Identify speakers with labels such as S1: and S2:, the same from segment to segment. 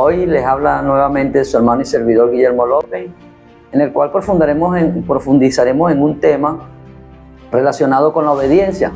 S1: Hoy les habla nuevamente su hermano y servidor Guillermo López, en el cual profundizaremos en un tema relacionado con la obediencia.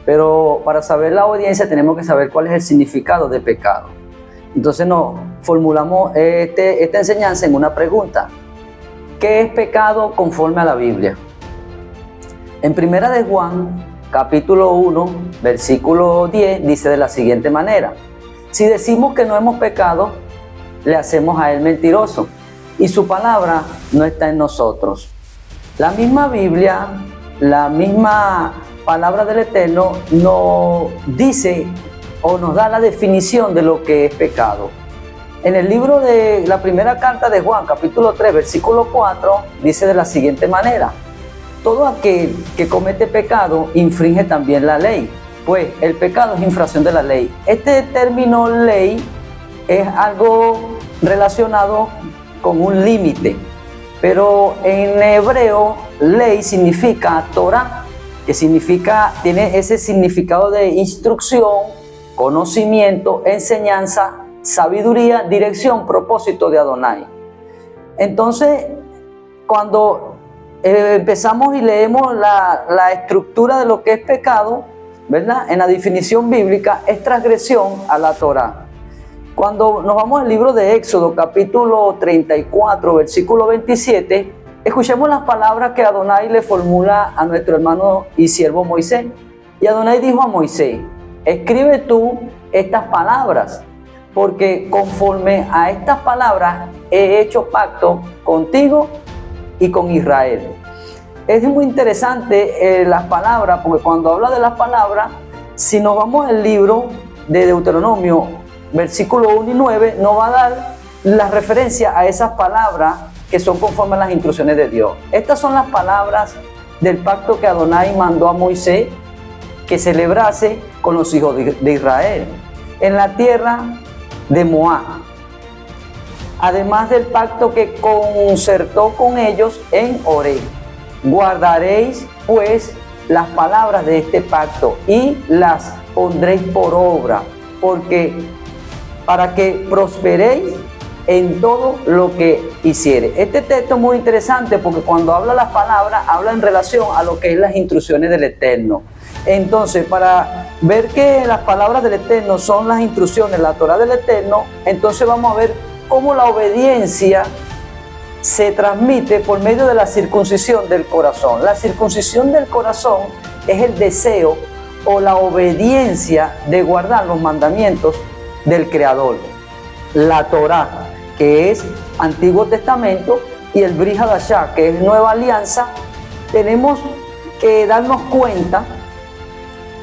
S1: Pero para saber la obediencia tenemos que saber cuál es el significado de pecado. Entonces nos formulamos esta enseñanza en una pregunta: ¿qué es pecado conforme a la Biblia? En Primera de Juan, capítulo 1, versículo 10, dice de la siguiente manera: si decimos que no hemos pecado, le hacemos a él mentiroso, y su palabra no está en nosotros. La misma Biblia, la misma palabra del Eterno nos dice o nos da la definición de lo que es pecado. En el libro de la primera carta de Juan, capítulo 3, versículo 4, dice de la siguiente manera: todo aquel que comete pecado infringe también la ley, pues el pecado es infracción de la ley. Este término ley es algo relacionado con un límite, pero en hebreo ley significa Torah, que tiene ese significado de instrucción, conocimiento, enseñanza, sabiduría, dirección, propósito de Adonai. Entonces, cuando empezamos y leemos la estructura de lo que es pecado, ¿verdad? En la definición bíblica es transgresión a la Torah. Cuando nos vamos al libro de Éxodo, capítulo 34, versículo 27, escuchemos las palabras que Adonai le formula a nuestro hermano y siervo Moisés. Y Adonai dijo a Moisés: escribe tú estas palabras, porque conforme a estas palabras he hecho pacto contigo y con Israel. Es muy interesante las palabras, porque cuando habla de las palabras, si nos vamos al libro de Deuteronomio, versículo 1 y 9, nos va a dar la referencia a esas palabras que son conforme a las instrucciones de Dios. Estas son las palabras del pacto que Adonai mandó a Moisés que celebrase con los hijos de Israel en la tierra de Moab, además del pacto que concertó con ellos en Horeb. Guardaréis pues las palabras de este pacto y las pondréis por obra, para que prosperéis en todo lo que hiciere. Este texto es muy interesante porque cuando habla las palabras, habla en relación a lo que es las instrucciones del Eterno. Entonces, para ver que las palabras del Eterno son las instrucciones, la Torah del Eterno, entonces vamos a ver cómo la obediencia se transmite por medio de la circuncisión del corazón. La circuncisión del corazón es el deseo o la obediencia de guardar los mandamientos del Creador. La Torah, que es Antiguo Testamento, y el Brit Hadashah, que es Nueva Alianza. Tenemos que darnos cuenta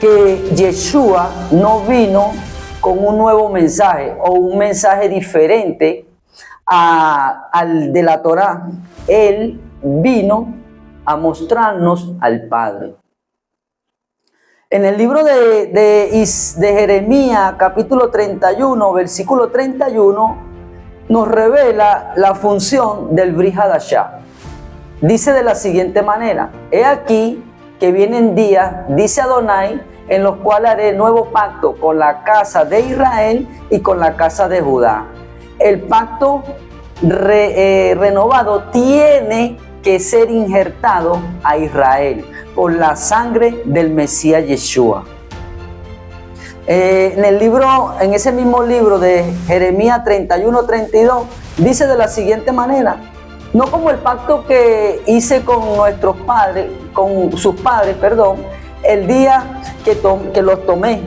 S1: que Yeshua no vino con un nuevo mensaje o un mensaje diferente al de la Torah. Él vino a mostrarnos al Padre. En el libro de Jeremías, capítulo 31, versículo 31, nos revela la función del Brit Hadashah. Dice de la siguiente manera: he aquí que vienen días, dice Adonai, en los cuales haré nuevo pacto con la casa de Israel y con la casa de Judá. El pacto renovado tiene que ser injertado a Israel por la sangre del Mesías Yeshua. En ese mismo libro de Jeremías 31-32, dice de la siguiente manera: no como el pacto que hice con nuestros padres, con sus padres, el día que los tomé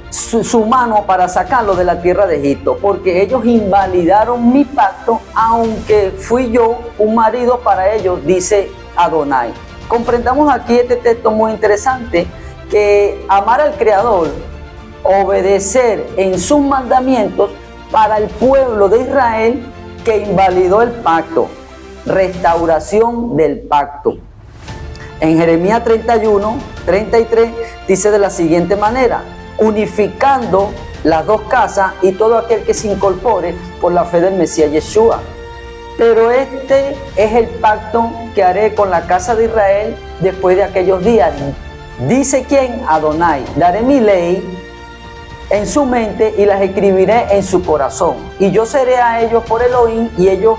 S1: su mano para sacarlo de la tierra de Egipto, porque ellos invalidaron mi pacto, aunque fui yo un marido para ellos, dice Adonai. Comprendamos aquí este texto muy interesante, que amar al Creador, obedecer en sus mandamientos para el pueblo de Israel que invalidó el pacto, restauración del pacto. En Jeremías 31-33 dice de la siguiente manera: unificando las dos casas y todo aquel que se incorpore por la fe del Mesías Yeshua. Pero este es el pacto que haré con la casa de Israel después de aquellos días. Dice quién: Adonai. Daré mi ley en su mente y las escribiré en su corazón. Y yo seré a ellos por Elohim y ellos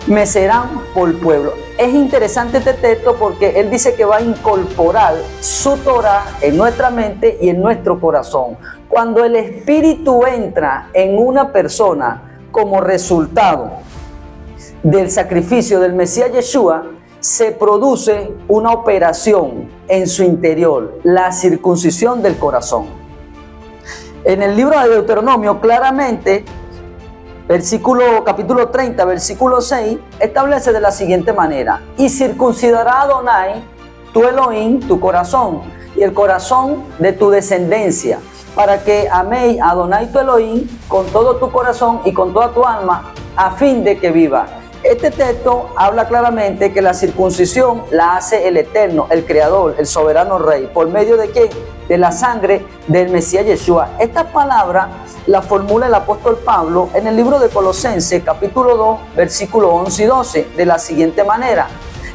S1: me serán por pueblo. Es interesante este texto porque él dice que va a incorporar su Torah en nuestra mente y en nuestro corazón. Cuando el Espíritu entra en una persona como resultado del sacrificio del Mesías Yeshua, se produce una operación en su interior, la circuncisión del corazón. En el libro de Deuteronomio, claramente, capítulo 30, versículo 6, establece de la siguiente manera: y circuncidará Adonai tu Elohim, tu corazón, y el corazón de tu descendencia, para que améis a Adonai tu Elohim con todo tu corazón y con toda tu alma, a fin de que viva. Este texto habla claramente que la circuncisión la hace el Eterno, el Creador, el Soberano Rey. ¿Por medio de qué? De la sangre del Mesías Yeshua. Esta palabra la formula el apóstol Pablo en el libro de Colosenses, capítulo 2, versículos 11 y 12, de la siguiente manera: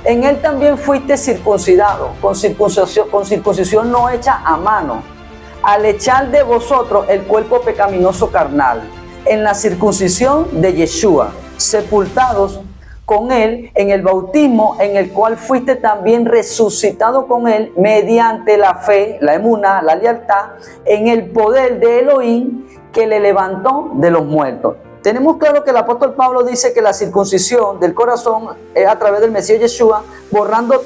S1: en él también fuiste circuncidado, con circuncisión no hecha a mano, al echar de vosotros el cuerpo pecaminoso carnal, en la circuncisión de Yeshua, sepultados con él en el bautismo, en el cual fuiste también resucitado con él mediante la fe, la emuná, la lealtad, en el poder de Elohim que le levantó de los muertos. Tenemos claro que el apóstol Pablo dice que la circuncisión del corazón es a través del Mesías Yeshua, borrando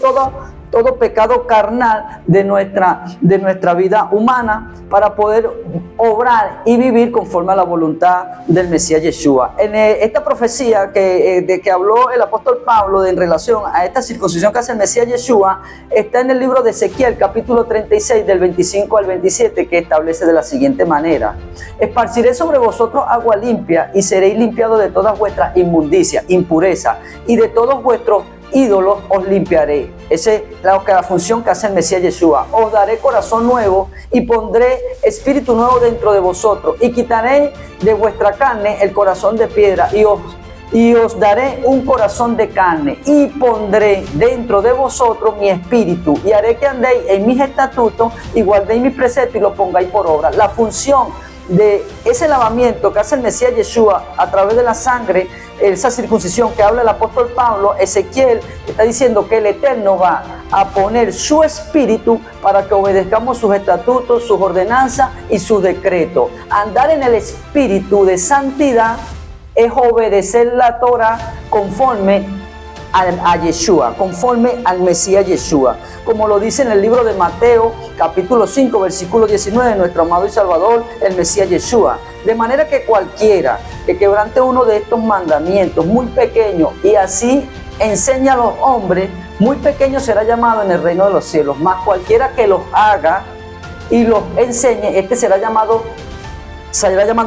S1: todo pecado carnal de nuestra vida humana, para poder obrar y vivir conforme a la voluntad del Mesías Yeshua. En esta profecía de que habló el apóstol Pablo en relación a esta circuncisión que hace el Mesías Yeshua, está en el libro de Ezequiel, capítulo 36, del 25 al 27, que establece de la siguiente manera: esparciré sobre vosotros agua limpia y seréis limpiados de todas vuestras inmundicias, impurezas, y de todos vuestros ídolos os limpiaré. Esa es la función que hace el Mesías Yeshua. Os daré corazón nuevo y pondré espíritu nuevo dentro de vosotros, y quitaré de vuestra carne el corazón de piedra y os daré un corazón de carne, y pondré dentro de vosotros mi espíritu, y haré que andéis en mis estatutos y guardéis mis preceptos y los pongáis por obra. La función de ese lavamiento que hace el Mesías Yeshua a través de la sangre, esa circuncisión que habla el apóstol Pablo, Ezequiel está diciendo que el Eterno va a poner su espíritu para que obedezcamos sus estatutos, sus ordenanzas y sus decretos. Andar en el espíritu de santidad es obedecer la Torah conforme a Yeshua, conforme al Mesías Yeshua, como lo dice en el libro de Mateo, capítulo 5, versículo 19, nuestro amado y Salvador, el Mesías Yeshua. De manera que cualquiera que quebrante uno de estos mandamientos muy pequeños y así enseña a los hombres, muy pequeño será llamado en el reino de los cielos, mas cualquiera que los haga y los enseñe, este será llamado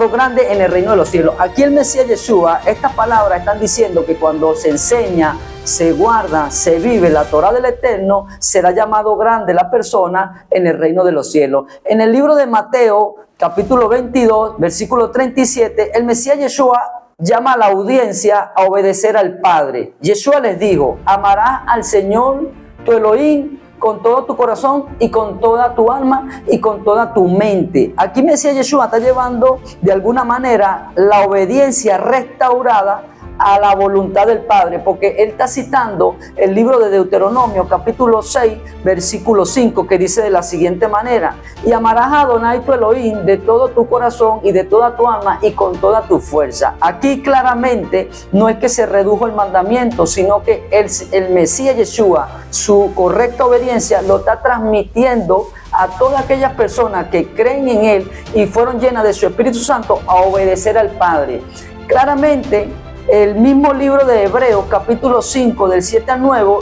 S1: grande en el reino de los cielos. Aquí el Mesías Yeshua, estas palabras están diciendo que cuando se enseña, se guarda, se vive la Torah del Eterno, será llamado grande la persona en el reino de los cielos. En el libro de Mateo, capítulo 22, versículo 37, el Mesías Yeshua llama a la audiencia a obedecer al Padre. Yeshua les dijo: amarás al Señor tu Elohim con todo tu corazón y con toda tu alma y con toda tu mente. Aquí Mesías Yeshua está llevando de alguna manera la obediencia restaurada a la voluntad del Padre, porque él está citando el libro de Deuteronomio, capítulo 6, versículo 5, que dice de la siguiente manera: y amarás a Adonai tu Elohim de todo tu corazón y de toda tu alma y con toda tu fuerza. Aquí claramente no es que se redujo el mandamiento, sino que el Mesías Yeshua, su correcta obediencia, lo está transmitiendo a todas aquellas personas que creen en él y fueron llenas de su Espíritu Santo a obedecer al Padre. Claramente, el mismo libro de Hebreos, capítulo 5, del 7 al 9,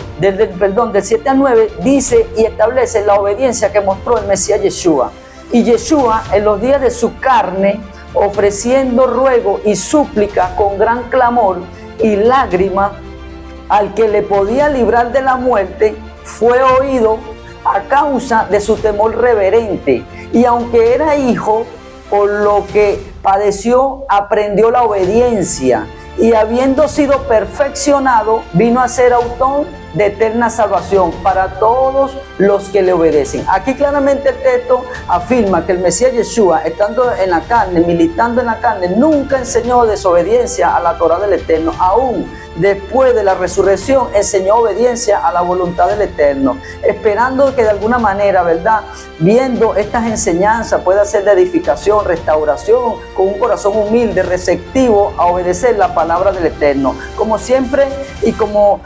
S1: dice y establece la obediencia que mostró el Mesías Yeshua. Y Yeshua, en los días de su carne, ofreciendo ruego y súplica con gran clamor y lágrima al que le podía librar de la muerte, fue oído a causa de su temor reverente. Y aunque era hijo, por lo que padeció, aprendió la obediencia y habiendo sido perfeccionado, vino a ser autor de eterna salvación para todos los que le obedecen. Aquí claramente el texto afirma que el Mesías Yeshua, estando en la carne, militando en la carne, nunca enseñó desobediencia a la Torá del Eterno. Aún después de la resurrección enseñó obediencia a la voluntad del Eterno, esperando que de alguna manera, ¿verdad?, viendo estas enseñanzas pueda ser de edificación, restauración, con un corazón humilde, receptivo a obedecer la palabra del Eterno. Como siempre y como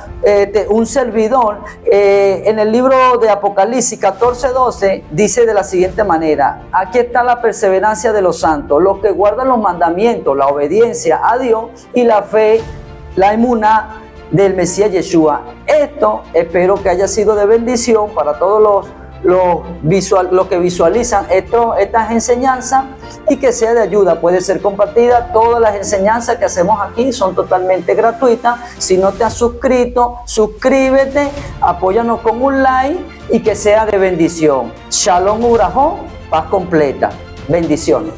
S1: un servidor, en el libro de Apocalipsis 14:12 dice de la siguiente manera: aquí está la perseverancia de los santos, los que guardan los mandamientos, la obediencia a Dios y la fe, la emuná del Mesías Yeshua. Esto espero que haya sido de bendición para todos los que visualizan estas enseñanzas, y que sea de ayuda. Puede ser compartida. Todas las enseñanzas que hacemos aquí son totalmente gratuitas. Si no te has suscrito, suscríbete, apóyanos con un like y que sea de bendición. Shalom Urajó, paz completa. Bendiciones.